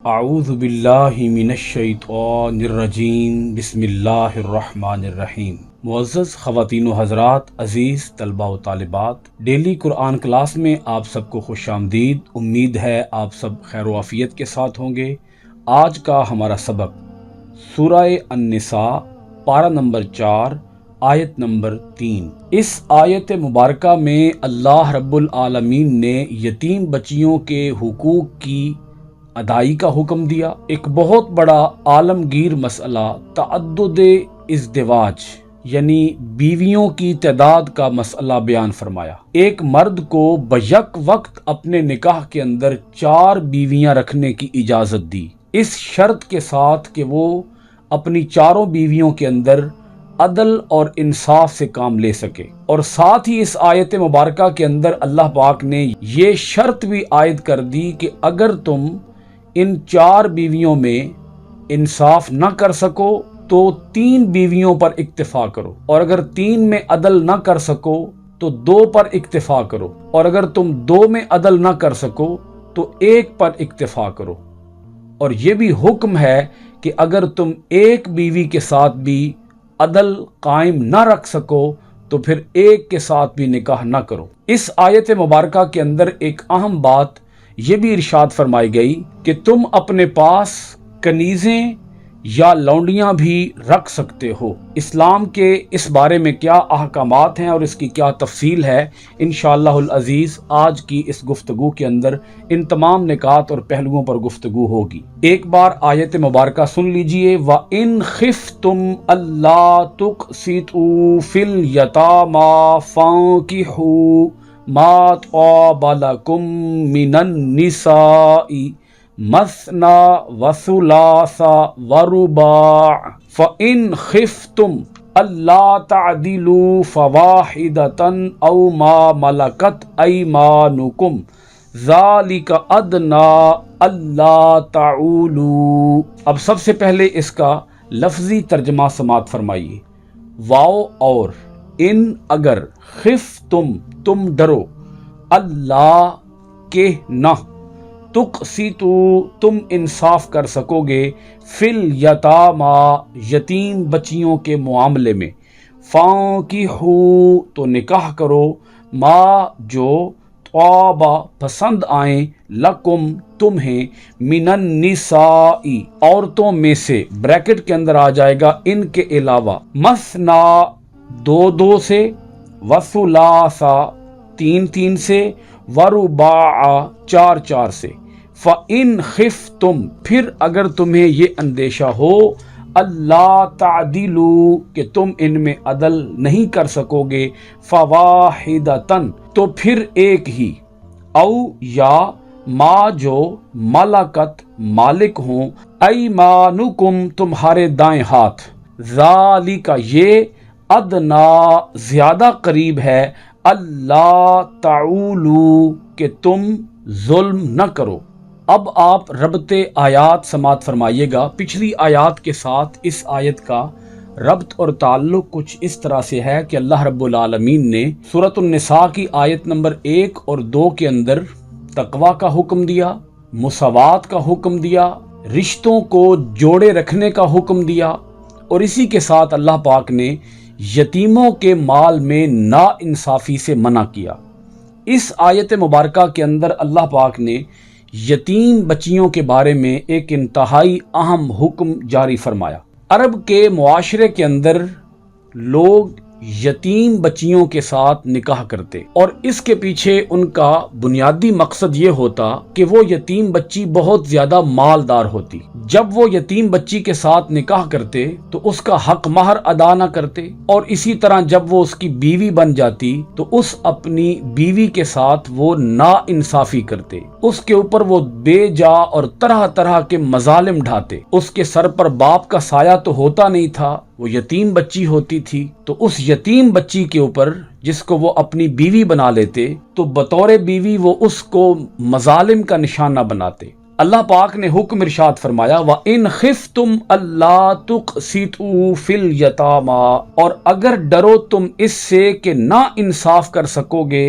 اعوذ باللہ من الشیطان الرجیم بسم اللہ الرحمن الرحیم۔ معزز خواتین و حضرات، عزیز طلبہ و طالبات، ڈیلی قرآن کلاس میں آپ سب کو خوش آمدید۔ امید ہے آپ سب خیر و عافیت کے ساتھ ہوں گے۔ آج کا ہمارا سبق سورہ النساء پارہ نمبر 4 آیت نمبر 3۔ اس آیت مبارکہ میں اللہ رب العالمین نے یتیم بچیوں کے حقوق کی ادائی کا حکم دیا۔ ایک بہت بڑا عالمگیر مسئلہ تعدد ازدواج یعنی بیویوں کی تعداد کا مسئلہ بیان فرمایا۔ ایک مرد کو بیک وقت اپنے نکاح کے اندر 4 بیویاں رکھنے کی اجازت دی، اس شرط کے ساتھ کہ وہ اپنی 4 بیویوں کے اندر عدل اور انصاف سے کام لے سکے۔ اور ساتھ ہی اس آیت مبارکہ کے اندر اللہ پاک نے یہ شرط بھی عائد کر دی کہ اگر تم ان 4 بیویوں میں انصاف نہ کر سکو تو 3 بیویوں پر اکتفا کرو، اور اگر 3 میں عدل نہ کر سکو تو 2 پر اکتفا کرو، اور اگر تم 2 میں عدل نہ کر سکو تو 1 پر اکتفا کرو۔ اور یہ بھی حکم ہے کہ اگر تم ایک بیوی کے ساتھ بھی عدل قائم نہ رکھ سکو تو پھر ایک کے ساتھ بھی نکاح نہ کرو۔ اس آیت مبارکہ کے اندر ایک اہم بات یہ بھی ارشاد فرمائی گئی کہ تم اپنے پاس کنیزیں یا لونڈیاں بھی رکھ سکتے ہو۔ اسلام کے اس بارے میں کیا احکامات ہیں اور اس کی کیا تفصیل ہے، انشاءاللہ العزیز آج کی اس گفتگو کے اندر ان تمام نکات اور پہلوؤں پر گفتگو ہوگی۔ ایک بار آیت مبارکہ سن لیجئے۔ وَإِنْ خِفْتُمْ أَلَّا تُقْسِطُوا فِي الْيَتَامَىٰ فَانكِحُوا مَا طَابَ لَكُم مِّنَ النِّسَاءِ مَثْنَىٰ وَثُلَاثَ وَرُبَاعَ فَإِنْ خِفْتُمْ أَلَّا تَعْدِلُوا فَوَاحِدَةً أَوْ مَا مَلَكَتْ أَيْمَانُكُمْ ذَلِكَ أَدْنَىٰ أَلَّا تَعُولُوا۔ اب سب سے پہلے اس کا لفظی ترجمہ سماعت فرمائیے۔ واو اور ان اگر، خفتم تم ڈرو، اللہ کہ نہ، تقسطو تم انصاف کر سکو گے، فی الیتامی یتیم بچیوں کے معاملے میں، فانکحو تو نکاح کرو، ما جو طاب پسند آئیں، لکم تمہیں، من النساء عورتوں میں سے، بریکٹ کے اندر آ جائے گا ان کے علاوہ، مثنا 2 سے، وثلاثا 3 سے، ورباع 4 سے۔ فَإِنْ خِفْتُمْ پھر اگر تمہیں یہ اندیشہ ہو، اللہ تعدلوا کہ تم ان میں عدل نہیں کر سکو گے، فواحدتن تو پھر ایک ہی، او یا ما جو ملکت مالک ہوں، ایمانکم تمہارے دائیں ہاتھ، ذالک یہ، ادنا زیادہ قریب ہے، اللہ تعولو کہ تم ظلم نہ کرو۔ اب آپ ربط آیات سماعت فرمائیے گا۔ پچھلی آیات کے ساتھ اس آیت کا ربط اور تعلق کچھ اس طرح سے ہے کہ اللہ رب العالمین نے سورۃ النساء کی آیت نمبر 1 اور 2 کے اندر تقوی کا حکم دیا، مساوات کا حکم دیا، رشتوں کو جوڑے رکھنے کا حکم دیا، اور اسی کے ساتھ اللہ پاک نے یتیموں کے مال میں نا انصافی سے منع کیا۔ اس آیت مبارکہ کے اندر اللہ پاک نے یتیم بچیوں کے بارے میں ایک انتہائی اہم حکم جاری فرمایا۔ عرب کے معاشرے کے اندر لوگ یتیم بچیوں کے ساتھ نکاح کرتے، اور اس کے پیچھے ان کا بنیادی مقصد یہ ہوتا کہ وہ یتیم بچی بہت زیادہ مالدار ہوتی۔ جب وہ یتیم بچی کے ساتھ نکاح کرتے تو اس کا حق مہر ادا نہ کرتے، اور اسی طرح جب وہ اس کی بیوی بن جاتی تو اس اپنی بیوی کے ساتھ وہ نا انصافی کرتے، اس کے اوپر وہ بے جا اور طرح طرح کے مظالم ڈھاتے۔ اس کے سر پر باپ کا سایہ تو ہوتا نہیں تھا، وہ یتیم بچی ہوتی تھی، تو اس یتیم بچی کے اوپر جس کو وہ اپنی بیوی بنا لیتے تو بطور بیوی وہ اس کو مظالم کا نشانہ بناتے۔ اللہ پاک نے حکم ارشاد فرمایا، وَإِنْ خِفْتُمْ أَلَّا تُقْسِطُوا فِي الْيَتَامَىٰ اور اگر ڈرو تم اس سے کہ نا انصاف کر سکو گے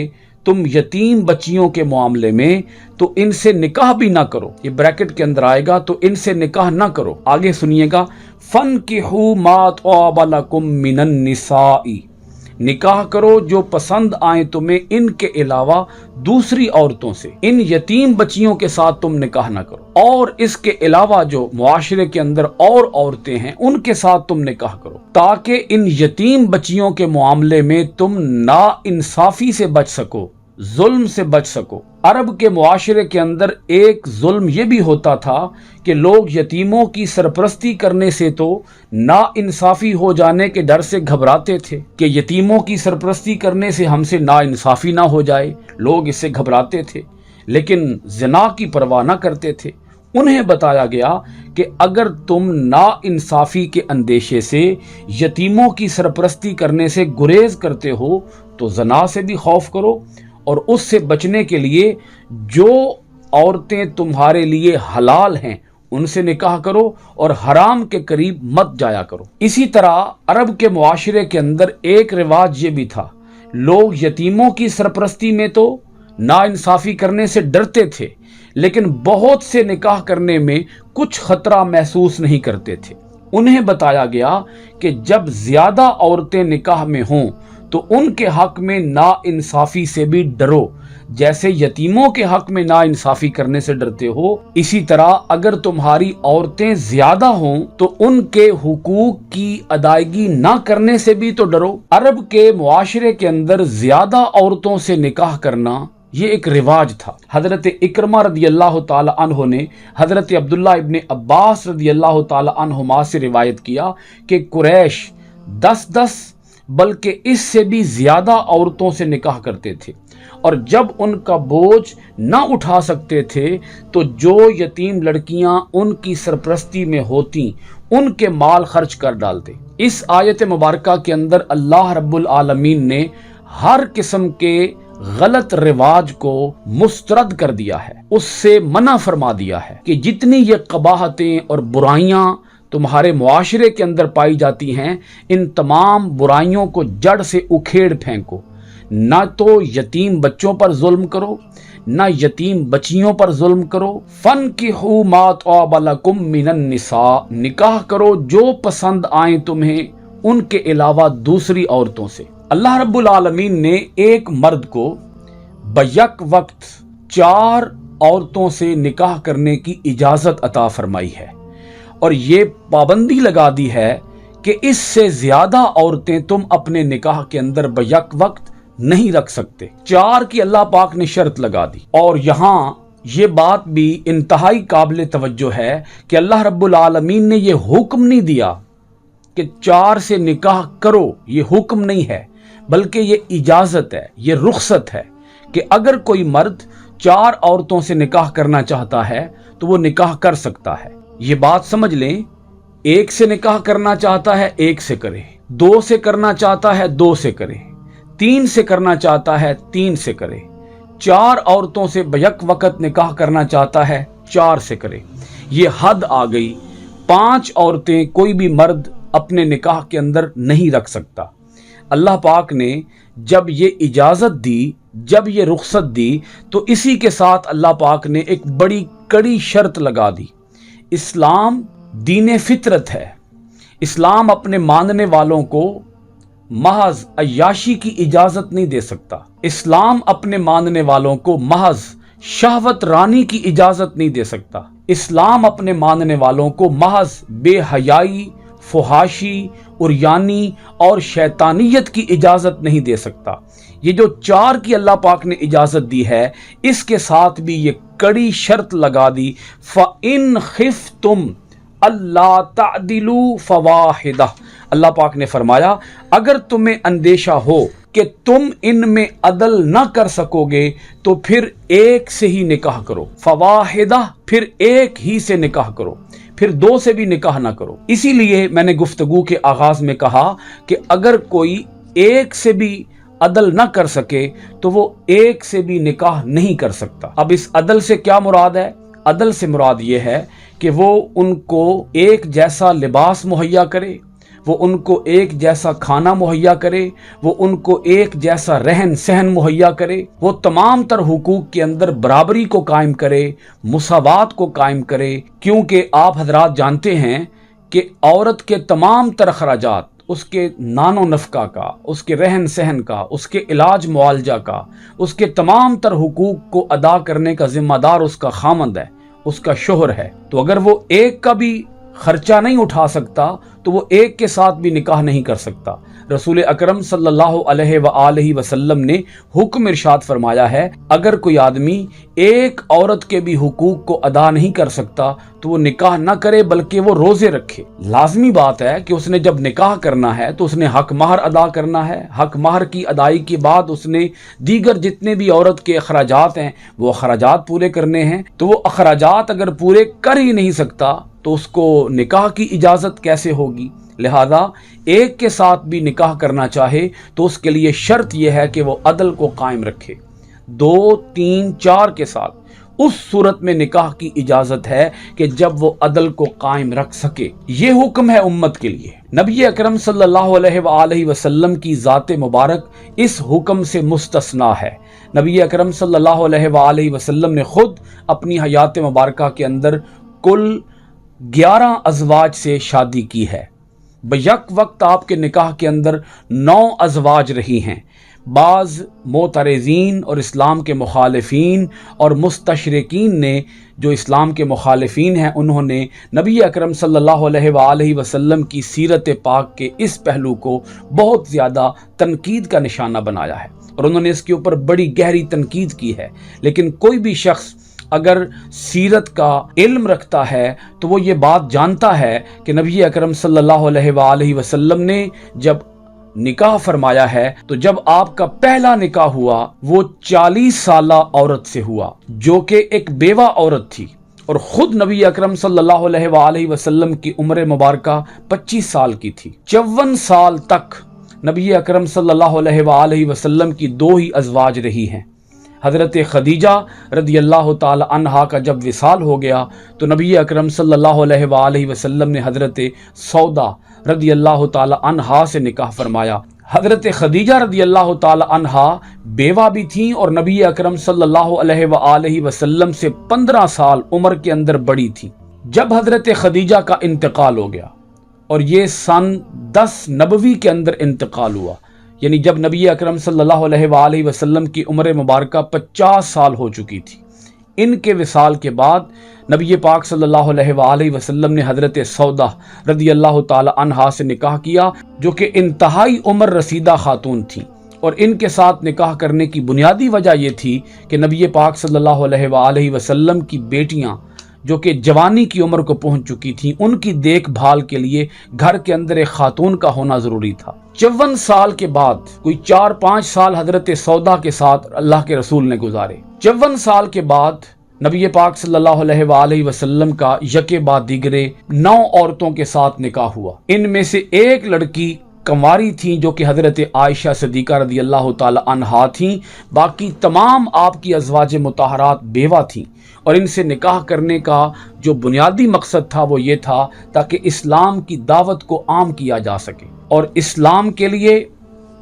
تم یتیم بچیوں کے معاملے میں تو ان سے نکاح بھی نہ کرو، یہ بریکٹ کے اندر آئے گا، تو ان سے نکاح نہ کرو۔ آگے سنیے گا، فَانْكِحُوا مَا طَابَ لَكُم مِّنَ النِّسَاءِ، نکاح کرو جو پسند آئیں تمہیں ان کے علاوہ دوسری عورتوں سے، ان یتیم بچیوں کے ساتھ تم نکاح نہ کرو، اور اس کے علاوہ جو معاشرے کے اندر اور عورتیں ہیں ان کے ساتھ تم نکاح کرو، تاکہ ان یتیم بچیوں کے معاملے میں تم نا انصافی سے بچ سکو، ظلم سے بچ سکو۔ عرب کے معاشرے کے اندر ایک ظلم یہ بھی ہوتا تھا کہ لوگ یتیموں کی سرپرستی کرنے سے تو نا انصافی ہو جانے کے ڈر سے گھبراتے تھے کہ یتیموں کی سرپرستی کرنے سے ہم سے نا انصافی نہ ہو جائے، لوگ اس سے گھبراتے تھے، لیکن زنا کی پرواہ نہ کرتے تھے۔ انہیں بتایا گیا کہ اگر تم نا انصافی کے اندیشے سے یتیموں کی سرپرستی کرنے سے گریز کرتے ہو تو زنا سے بھی خوف کرو، اور اس سے بچنے کے لیے جو عورتیں تمہارے لیے حلال ہیں ان سے نکاح کرو اور حرام کے قریب مت جایا کرو۔ اسی طرح عرب کے معاشرے کے اندر ایک رواج یہ بھی تھا، لوگ یتیموں کی سرپرستی میں تو ناانصافی کرنے سے ڈرتے تھے، لیکن بہت سے نکاح کرنے میں کچھ خطرہ محسوس نہیں کرتے تھے۔ انہیں بتایا گیا کہ جب زیادہ عورتیں نکاح میں ہوں تو ان کے حق میں نا انصافی سے بھی ڈرو، جیسے یتیموں کے حق میں نا انصافی کرنے سے ڈرتے ہو، اسی طرح اگر تمہاری عورتیں زیادہ ہوں تو ان کے حقوق کی ادائیگی نہ کرنے سے بھی تو ڈرو۔ عرب کے معاشرے کے اندر زیادہ عورتوں سے نکاح کرنا یہ ایک رواج تھا۔ حضرت اکرمہ رضی اللہ تعالی عنہ نے حضرت عبداللہ ابن عباس رضی اللہ تعالی عنہما سے روایت کیا کہ قریش 10 بلکہ اس سے بھی زیادہ عورتوں سے نکاح کرتے تھے، اور جب ان کا بوجھ نہ اٹھا سکتے تھے تو جو یتیم لڑکیاں ان کی سرپرستی میں ہوتی ان کے مال خرچ کر ڈالتے۔ اس آیت مبارکہ کے اندر اللہ رب العالمین نے ہر قسم کے غلط رواج کو مسترد کر دیا ہے، اس سے منع فرما دیا ہے کہ جتنی یہ قباحتیں اور برائیاں تمہارے معاشرے کے اندر پائی جاتی ہیں، ان تمام برائیوں کو جڑ سے اکھیڑ پھینکو۔ نہ تو یتیم بچوں پر ظلم کرو، نہ یتیم بچیوں پر ظلم کرو۔ فَانْكِحُوا مَا طَابَ لَكُم مِّنَ النِّسَاءِ، نکاح کرو جو پسند آئیں تمہیں ان کے علاوہ دوسری عورتوں سے۔ اللہ رب العالمین نے ایک مرد کو بیک وقت 4 عورتوں سے نکاح کرنے کی اجازت عطا فرمائی ہے، اور یہ پابندی لگا دی ہے کہ اس سے زیادہ عورتیں تم اپنے نکاح کے اندر بیک وقت نہیں رکھ سکتے۔ 4 کی اللہ پاک نے شرط لگا دی، اور یہاں یہ بات بھی انتہائی قابل توجہ ہے کہ اللہ رب العالمین نے یہ حکم نہیں دیا کہ 4 سے نکاح کرو، یہ حکم نہیں ہے، بلکہ یہ اجازت ہے، یہ رخصت ہے کہ اگر کوئی مرد 4 عورتوں سے نکاح کرنا چاہتا ہے تو وہ نکاح کر سکتا ہے۔ یہ بات سمجھ لیں، 1 سے نکاح کرنا چاہتا ہے 1 سے کرے، 2 سے کرنا چاہتا ہے 2 سے کرے، 3 سے کرنا چاہتا ہے 3 سے کرے، 4 عورتوں سے بیک وقت نکاح کرنا چاہتا ہے 4 سے کرے۔ یہ حد آ گئی، 5 عورتیں کوئی بھی مرد اپنے نکاح کے اندر نہیں رکھ سکتا۔ اللہ پاک نے جب یہ اجازت دی، جب یہ رخصت دی، تو اسی کے ساتھ اللہ پاک نے ایک بڑی کڑی شرط لگا دی۔ اسلام دین فطرت ہے، اسلام اپنے ماننے والوں کو محض عیاشی کی اجازت نہیں دے سکتا، اسلام اپنے ماننے والوں کو محض شہوت رانی کی اجازت نہیں دے سکتا، اسلام اپنے ماننے والوں کو محض بے حیائی، فحاشی، عریانی اور شیطانیت کی اجازت نہیں دے سکتا۔ یہ جو 4 کی اللہ پاک نے اجازت دی ہے، اس کے ساتھ بھی یہ کڑی شرط لگا دی، فَإِنْ خِفْتُمْ اللہ تعدلوا فواحدہ۔ اللہ پاک نے فرمایا اگر تمہیں اندیشہ ہو کہ تم ان میں عدل نہ کر سکو گے تو پھر 1 سے ہی نکاح کرو، فواحدہ، پھر 1 ہی سے نکاح کرو، پھر 2 سے بھی نکاح نہ کرو۔ اسی لیے میں نے گفتگو کے آغاز میں کہا کہ اگر کوئی 1 سے بھی عدل نہ کر سکے تو وہ 1 سے بھی نکاح نہیں کر سکتا۔ اب اس عدل سے کیا مراد ہے؟ عدل سے مراد یہ ہے کہ وہ ان کو ایک جیسا لباس مہیا کرے، وہ ان کو ایک جیسا کھانا مہیا کرے، وہ ان کو ایک جیسا رہن سہن مہیا کرے، وہ تمام تر حقوق کے اندر برابری کو قائم کرے، مساوات کو قائم کرے، کیونکہ آپ حضرات جانتے ہیں کہ عورت کے تمام تر اخراجات، اس کے نان و نفقہ کا، اس کے رہن سہن کا، اس کے علاج معالجہ کا، اس کے تمام تر حقوق کو ادا کرنے کا ذمہ دار اس کا خامند ہے، اس کا شوہر ہے۔ تو اگر وہ ایک کا بھی خرچہ نہیں اٹھا سکتا تو وہ ایک کے ساتھ بھی نکاح نہیں کر سکتا۔ رسول اکرم صلی اللہ علیہ وآلہ وسلم نے حکم ارشاد فرمایا ہے، اگر کوئی آدمی ایک عورت کے بھی حقوق کو ادا نہیں کر سکتا تو وہ نکاح نہ کرے بلکہ وہ روزے رکھے۔ لازمی بات ہے کہ اس نے جب نکاح کرنا ہے تو اس نے حق مہر ادا کرنا ہے۔ حق مہر کی ادائیگی کے بعد اس نے دیگر جتنے بھی عورت کے اخراجات ہیں وہ اخراجات پورے کرنے ہیں۔ تو وہ اخراجات اگر پورے کر ہی نہیں سکتا تو اس کو نکاح کی اجازت کیسے ہوگی؟ لہذا ایک کے ساتھ بھی نکاح کرنا چاہے تو اس کے لیے شرط یہ ہے کہ وہ عدل کو قائم رکھے، 2 3 4 کے ساتھ۔ اس صورت میں نکاح کی اجازت ہے کہ جب وہ عدل کو قائم رکھ سکے۔ یہ حکم ہے امت کے لیے۔ نبی اکرم صلی اللہ علیہ وآلہ وسلم کی ذات مبارک اس حکم سے مستثنا ہے۔ نبی اکرم صلی اللہ علیہ وآلہ وسلم نے خود اپنی حیات مبارکہ کے اندر کل 11 ازواج سے شادی کی ہے۔ بیک وقت آپ کے نکاح کے اندر 9 ازواج رہی ہیں۔ بعض معترضین اور اسلام کے مخالفین اور مستشرقین نے، جو اسلام کے مخالفین ہیں، انہوں نے نبی اکرم صلی اللہ علیہ وآلہ وسلم کی سیرت پاک کے اس پہلو کو بہت زیادہ تنقید کا نشانہ بنایا ہے اور انہوں نے اس کے اوپر بڑی گہری تنقید کی ہے۔ لیکن کوئی بھی شخص اگر سیرت کا علم رکھتا ہے تو وہ یہ بات جانتا ہے کہ نبی اکرم صلی اللہ علیہ وآلہ وسلم نے جب نکاح فرمایا ہے تو جب آپ کا پہلا نکاح ہوا وہ 40 سالہ عورت سے ہوا جو کہ ایک بیوہ عورت تھی، اور خود نبی اکرم صلی اللہ علیہ وآلہ وسلم کی عمر مبارکہ 25 سال کی تھی۔ 54 سال تک نبی اکرم صلی اللہ علیہ وآلہ وسلم کی 2 ہی ازواج رہی ہیں۔ حضرت خدیجہ رضی اللہ تعالی عنہا کا جب وصال ہو گیا تو نبی اکرم صلی اللہ علیہ وآلہ وسلم نے حضرت سودا رضی اللہ تعالی عنہا سے نکاح فرمایا۔ حضرت خدیجہ رضی اللہ تعالی عنہا بیوہ بھی تھیں اور نبی اکرم صلی اللہ علیہ وآلہ وسلم سے 15 سال عمر کے اندر بڑی تھیں۔ جب حضرت خدیجہ کا انتقال ہو گیا، اور یہ سن 10 نبوی کے اندر انتقال ہوا، یعنی جب نبی اکرم صلی اللہ علیہ وآلہ وسلم کی عمر مبارکہ 50 سال ہو چکی تھی، ان کے وصال کے بعد نبی پاک صلی اللہ علیہ وآلہ وسلم نے حضرت سودا رضی اللہ تعالی عنہا سے نکاح کیا، جو کہ انتہائی عمر رسیدہ خاتون تھیں، اور ان کے ساتھ نکاح کرنے کی بنیادی وجہ یہ تھی کہ نبی پاک صلی اللہ علیہ وآلہ وسلم کی بیٹیاں جو کہ جوانی کی عمر کو پہنچ چکی تھیں، ان کی دیکھ بھال کے لیے گھر کے اندر ایک خاتون کا ہونا ضروری تھا۔ 54 سال کے بعد کوئی 4-5 سال حضرت سودا کے ساتھ اللہ کے رسول نے گزارے۔ 54 سال کے بعد نبی پاک صلی اللہ علیہ وآلہ وسلم کا یکے بعد دیگرے 9 عورتوں کے ساتھ نکاح ہوا۔ ان میں سے ایک لڑکی کنواری تھیں جو کہ حضرت عائشہ صدیقہ رضی اللہ تعالی عنہا تھیں، باقی تمام آپ کی ازواج مطہرات بیوہ تھیں، اور ان سے نکاح کرنے کا جو بنیادی مقصد تھا وہ یہ تھا تاکہ اسلام کی دعوت کو عام کیا جا سکے اور اسلام کے لیے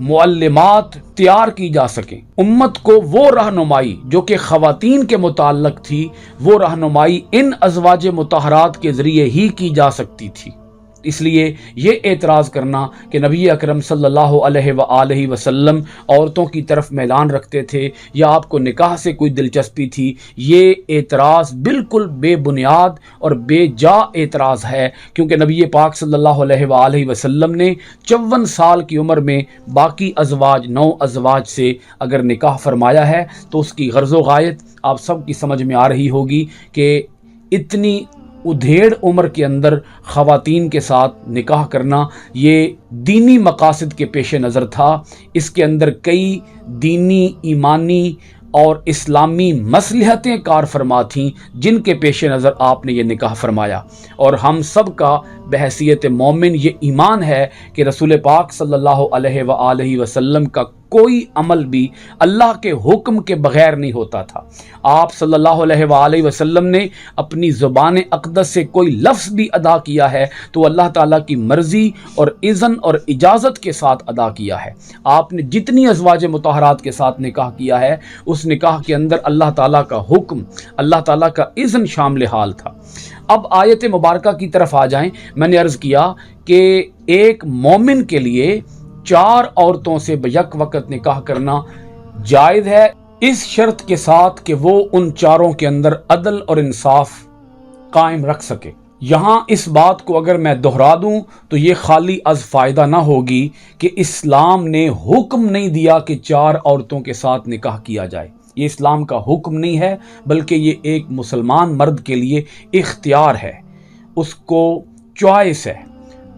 معلمات تیار کی جا سکیں۔ امت کو وہ رہنمائی جو کہ خواتین کے متعلق تھی، وہ رہنمائی ان ازواج مطہرات کے ذریعے ہی کی جا سکتی تھی۔ اس لیے یہ اعتراض کرنا کہ نبی اکرم صلی اللہ علیہ وآلہ وسلم عورتوں کی طرف میلان رکھتے تھے یا آپ کو نکاح سے کوئی دلچسپی تھی، یہ اعتراض بالکل بے بنیاد اور بے جا اعتراض ہے، کیونکہ نبی پاک صلی اللہ علیہ وآلہ وسلم نے 54 سال کی عمر میں باقی ازواج 9 ازواج سے اگر نکاح فرمایا ہے تو اس کی غرض و غایت آپ سب کی سمجھ میں آ رہی ہوگی کہ اتنی ادھیڑ عمر کے اندر خواتین کے ساتھ نکاح کرنا یہ دینی مقاصد کے پیش نظر تھا۔ اس کے اندر کئی دینی، ایمانی اور اسلامی مصلحتیں کار فرما تھیں جن کے پیش نظر آپ نے یہ نکاح فرمایا، اور ہم سب کا بحیثیت مومن یہ ایمان ہے کہ رسول پاک صلی اللہ علیہ وآلہ وسلم کا کوئی عمل بھی اللہ کے حکم کے بغیر نہیں ہوتا تھا۔ آپ صلی اللہ علیہ وآلہ وسلم نے اپنی زبان اقدس سے کوئی لفظ بھی ادا کیا ہے تو اللہ تعالیٰ کی مرضی اور اذن اور اجازت کے ساتھ ادا کیا ہے۔ آپ نے جتنی ازواج مطہرات کے ساتھ نکاح کیا ہے اس نکاح کے اندر اللہ تعالیٰ کا حکم، اللہ تعالیٰ کا اذن شامل حال تھا۔ اب آیت مبارکہ کی طرف آ جائیں۔ میں نے عرض کیا کہ ایک مومن کے لیے 4 عورتوں سے بیک وقت نکاح کرنا جائز ہے، اس شرط کے ساتھ کہ وہ ان چاروں کے اندر عدل اور انصاف قائم رکھ سکے۔ یہاں اس بات کو اگر میں دہرا دوں تو یہ خالی از فائدہ نہ ہوگی کہ اسلام نے حکم نہیں دیا کہ 4 عورتوں کے ساتھ نکاح کیا جائے۔ یہ اسلام کا حکم نہیں ہے، بلکہ یہ ایک مسلمان مرد کے لیے اختیار ہے، اس کو چوائس ہے،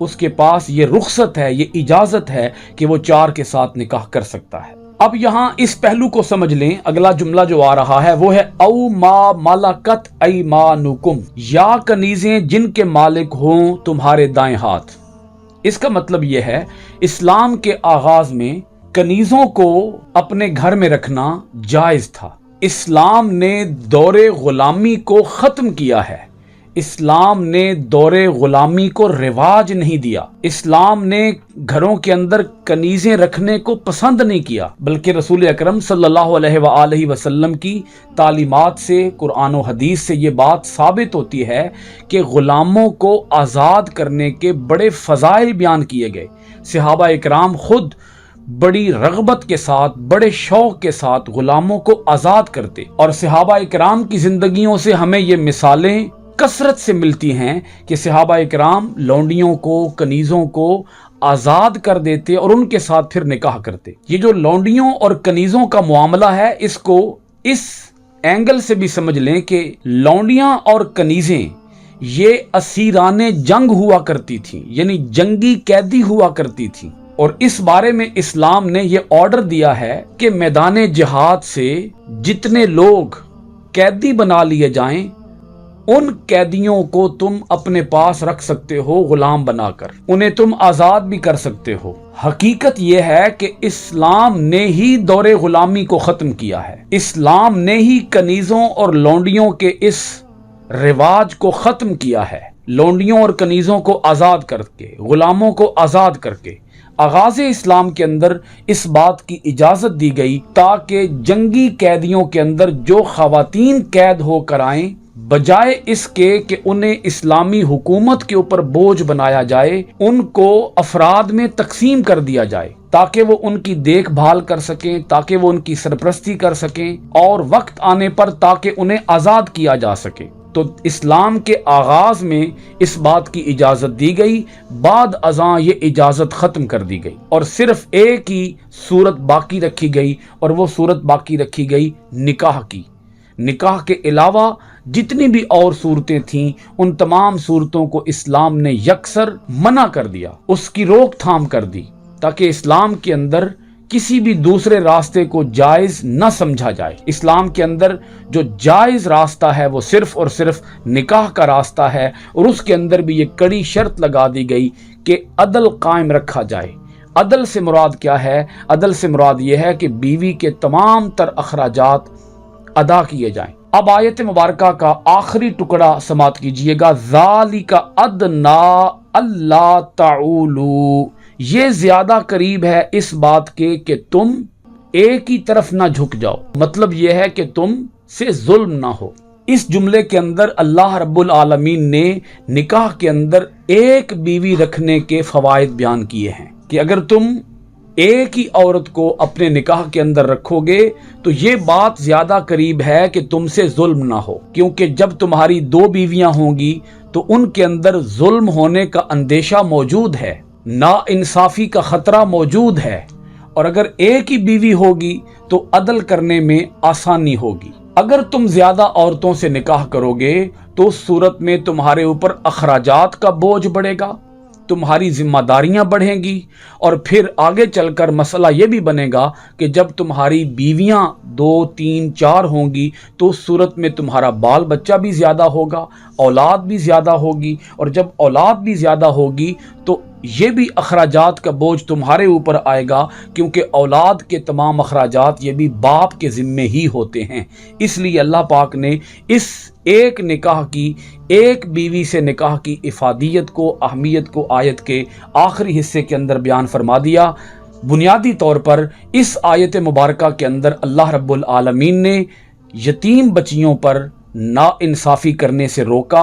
اس کے پاس یہ رخصت ہے، یہ اجازت ہے کہ وہ 4 کے ساتھ نکاح کر سکتا ہے۔ اب یہاں اس پہلو کو سمجھ لیں، اگلا جملہ جو آ رہا ہے وہ ہے او ما ملکت ایمانکم، یا کنیزیں جن کے مالک ہوں تمہارے دائیں ہاتھ۔ اس کا مطلب یہ ہے اسلام کے آغاز میں کنیزوں کو اپنے گھر میں رکھنا جائز تھا۔ اسلام نے دور غلامی کو ختم کیا ہے، اسلام نے دور غلامی کو رواج نہیں دیا، اسلام نے گھروں کے اندر کنیزیں رکھنے کو پسند نہیں کیا، بلکہ رسول اکرم صلی اللہ علیہ وآلہ وسلم کی تعلیمات سے، قرآن و حدیث سے یہ بات ثابت ہوتی ہے کہ غلاموں کو آزاد کرنے کے بڑے فضائل بیان کیے گئے۔ صحابہ اکرام خود بڑی رغبت کے ساتھ، بڑے شوق کے ساتھ غلاموں کو آزاد کرتے، اور صحابہ اکرام کی زندگیوں سے ہمیں یہ مثالیں کثرت سے ملتی ہیں کہ صحابہ اکرام لونڈیوں کو، کنیزوں کو آزاد کر دیتے اور ان کے ساتھ پھر نکاح کرتے۔ یہ جو لونڈیوں اور کنیزوں کا معاملہ ہے، اس کو اس اینگل سے بھی سمجھ لیں کہ لونڈیاں اور کنیزیں یہ اسیران جنگ ہوا کرتی تھیں، یعنی جنگی قیدی ہوا کرتی تھیں، اور اس بارے میں اسلام نے یہ آرڈر دیا ہے کہ میدان جہاد سے جتنے لوگ قیدی بنا لیے جائیں ان قیدیوں کو تم اپنے پاس رکھ سکتے ہو غلام بنا کر، انہیں تم آزاد بھی کر سکتے ہو۔ حقیقت یہ ہے کہ اسلام نے ہی دور غلامی کو ختم کیا ہے، اسلام نے ہی کنیزوں اور لونڈیوں کے اس رواج کو ختم کیا ہے۔ لونڈیوں اور کنیزوں کو آزاد کر کے، غلاموں کو آزاد کر کے آغاز اسلام کے اندر اس بات کی اجازت دی گئی تاکہ جنگی قیدیوں کے اندر جو خواتین قید ہو کر آئیں، بجائے اس کے کہ انہیں اسلامی حکومت کے اوپر بوجھ بنایا جائے، ان کو افراد میں تقسیم کر دیا جائے تاکہ وہ ان کی دیکھ بھال کر سکیں، تاکہ وہ ان کی سرپرستی کر سکیں، اور وقت آنے پر تاکہ انہیں آزاد کیا جا سکے۔ تو اسلام کے آغاز میں اس بات کی اجازت دی گئی، بعد ازاں یہ اجازت ختم کر دی گئی، اور صرف ایک ہی صورت باقی رکھی گئی، اور وہ صورت باقی رکھی گئی نکاح کی۔ نکاح کے علاوہ جتنی بھی اور صورتیں تھیں ان تمام صورتوں کو اسلام نے یکسر منع کر دیا، اس کی روک تھام کر دی، تاکہ اسلام کے اندر کسی بھی دوسرے راستے کو جائز نہ سمجھا جائے۔ اسلام کے اندر جو جائز راستہ ہے وہ صرف اور صرف نکاح کا راستہ ہے، اور اس کے اندر بھی یہ کڑی شرط لگا دی گئی کہ عدل قائم رکھا جائے۔ عدل سے مراد کیا ہے؟ عدل سے مراد یہ ہے کہ بیوی کے تمام تر اخراجات ادا کیے جائیں۔ اب آیت مبارکہ کا آخری ٹکڑا سماعت کیجئے گا، ذالک ادنا اللہ تعولوا، یہ زیادہ قریب ہے اس بات کے کہ تم ایک ہی طرف نہ جھک جاؤ، مطلب یہ ہے کہ تم سے ظلم نہ ہو۔ اس جملے کے اندر اللہ رب العالمین نے نکاح کے اندر ایک بیوی رکھنے کے فوائد بیان کیے ہیں کہ اگر تم ایک ہی عورت کو اپنے نکاح کے اندر رکھو گے تو یہ بات زیادہ قریب ہے کہ تم سے ظلم نہ ہو، کیونکہ جب تمہاری 2 بیویاں ہوں گی تو ان کے اندر ظلم ہونے کا اندیشہ موجود ہے، نا انصافی کا خطرہ موجود ہے، اور اگر ایک ہی بیوی ہوگی تو عدل کرنے میں آسانی ہوگی۔ اگر تم زیادہ عورتوں سے نکاح کرو گے تو اس صورت میں تمہارے اوپر اخراجات کا بوجھ بڑھے گا، تمہاری ذمہ داریاں بڑھیں گی، اور پھر آگے چل کر مسئلہ یہ بھی بنے گا کہ جب تمہاری بیویاں 2 3 4 ہوں گی تو اس صورت میں تمہارا بال بچہ بھی زیادہ ہوگا، اولاد بھی زیادہ ہوگی، اور جب اولاد بھی زیادہ ہوگی تو یہ بھی اخراجات کا بوجھ تمہارے اوپر آئے گا، کیونکہ اولاد کے تمام اخراجات یہ بھی باپ کے ذمے ہی ہوتے ہیں۔ اس لیے اللہ پاک نے اس ایک نکاح کی، ایک بیوی سے نکاح کی افادیت کو، اہمیت کو آیت کے آخری حصے کے اندر بیان فرما دیا۔ بنیادی طور پر اس آیت مبارکہ کے اندر اللہ رب العالمین نے یتیم بچیوں پر ناانصافی کرنے سے روکا،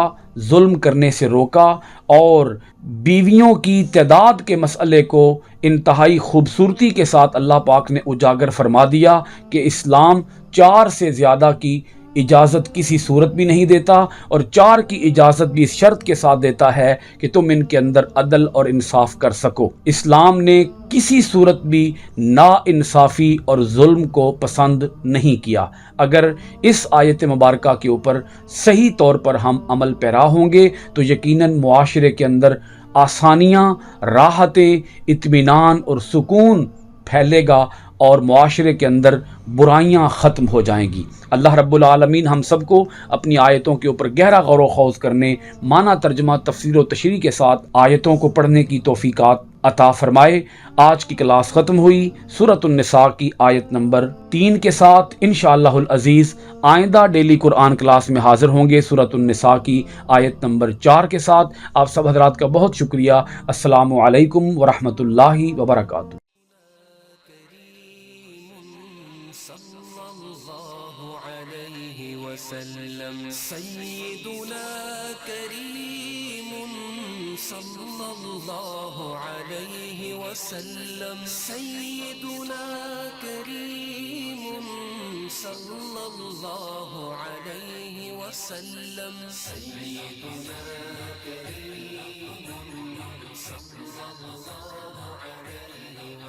ظلم کرنے سے روکا، اور بیویوں کی تعداد کے مسئلے کو انتہائی خوبصورتی کے ساتھ اللہ پاک نے اجاگر فرما دیا کہ اسلام 4 سے زیادہ کی اجازت کسی صورت بھی نہیں دیتا، اور 4 کی اجازت بھی اس شرط کے ساتھ دیتا ہے کہ تم ان کے اندر عدل اور انصاف کر سکو۔ اسلام نے کسی صورت بھی نا انصافی اور ظلم کو پسند نہیں کیا۔ اگر اس آیت مبارکہ کے اوپر صحیح طور پر ہم عمل پیرا ہوں گے تو یقیناً معاشرے کے اندر آسانیاں، راحتیں، اطمینان اور سکون پھیلے گا، اور معاشرے کے اندر برائیاں ختم ہو جائیں گی۔ اللہ رب العالمین ہم سب کو اپنی آیتوں کے اوپر گہرا غور و خوض کرنے، معنی ترجمہ، تفسیر و تشریح کے ساتھ آیتوں کو پڑھنے کی توفیقات عطا فرمائے۔ آج کی کلاس ختم ہوئی سورۃ النساء کی آیت نمبر 3 کے ساتھ۔ انشاءاللہ العزیز آئندہ ڈیلی قرآن کلاس میں حاضر ہوں گے سورۃ النساء کی آیت نمبر 4 کے ساتھ۔ آپ سب حضرات کا بہت شکریہ۔ السلام علیکم ورحمۃ اللہ وبرکاتہ۔ سيدنا كريم صلى الله عليه وسلم، سيدنا كريم صلى الله عليه وسلم، سيدنا كريم صلى الله عليه وسلم۔